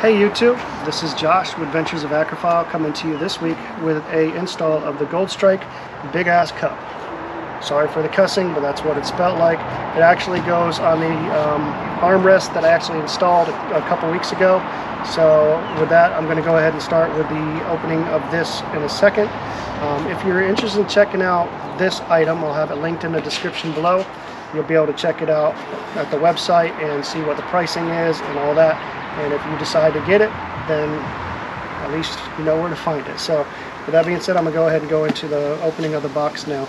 Hey YouTube, this is Josh with Adventures of Acrophile coming to you this week with a install of the Goldstrike Big A Cup. Sorry for the cussing, but that's what it's spelled like. It actually goes on the armrest that I actually installed a couple weeks ago. So with that, I'm going to go ahead and start with the opening of this in a second. If you're interested in checking out this item, I'll have it linked in the description below. You'll be able to check it out at the website and see what the pricing is and all that. And if you decide to get it, then at least you know where to find it. So with that being said, I'm going to go ahead and go into the opening of the box now.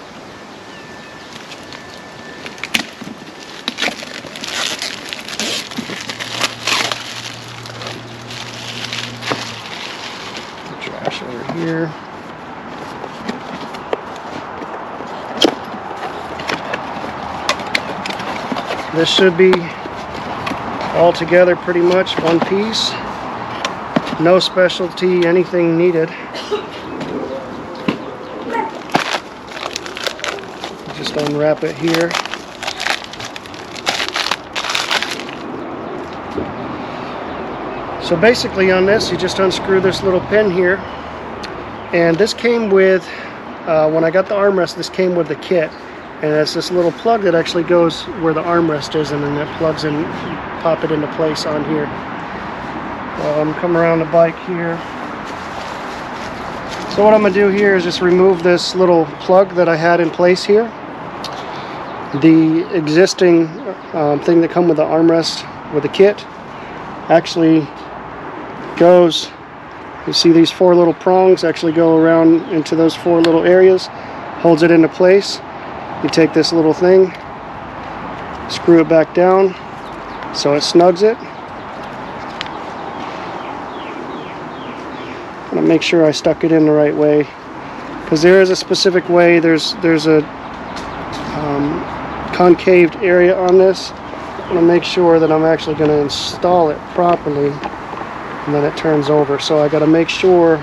The trash over here. This should be all together pretty much one piece. No specialty, anything needed. Just unwrap it here. So basically on this, you just unscrew this little pin here. And this came with, when I got the armrest, this came with the kit. And it's this little plug that actually goes where the armrest is, and then it plugs in, you pop it into place on here. Come around the bike here. So what I'm going to do here is just remove this little plug that I had in place here. The existing thing that comes with the armrest with the kit actually goes, you see these four little prongs actually go around into those four little areas, holds it into place. You take this little thing, screw it back down so it snugs it. I'm going to make sure I stuck it in the right way, because there is a specific way. There's a concaved area on this. I'm going to make sure that I'm actually going to install it properly, and then it turns over. So I got to make sure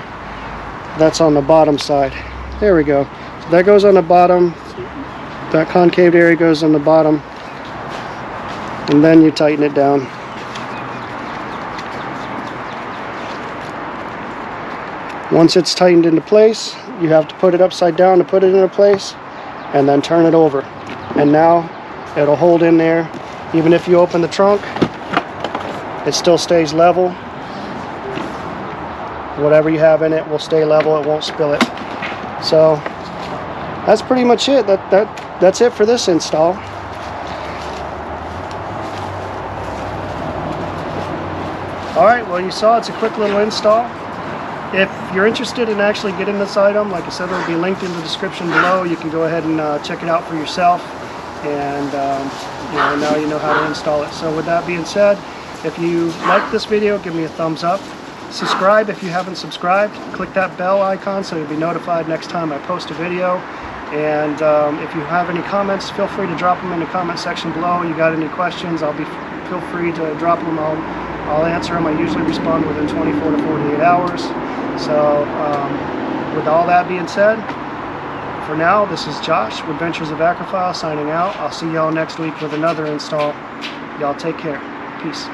that's on the bottom side. There we go. So that goes on the bottom. That concave area goes on the bottom, and then you tighten it down. Once it's tightened into place, you have to put it upside down to put it into place, and then turn it over. And now it'll hold in there. Even if you open the trunk, it still stays level. Whatever you have in it will stay level, it won't spill it. So that's pretty much it. That's it for this install. Alright, well, you saw it's a quick little install. If you're interested in actually getting this item, like I said, it'll be linked in the description below. You can go ahead and check it out for yourself. And now you know how to install it. So with that being said, if you like this video, give me a thumbs up. Subscribe if you haven't subscribed. Click that bell icon so you'll be notified next time I post a video. And if you have any comments, feel free to drop them in the comment section below. You got any questions, feel free to drop them. I'll answer them. I usually respond within 24 to 48 hours. So with all that being said, for now, this is Josh with Adventures of Acrophile signing out. I'll see y'all next week with another install. Y'all take care. Peace.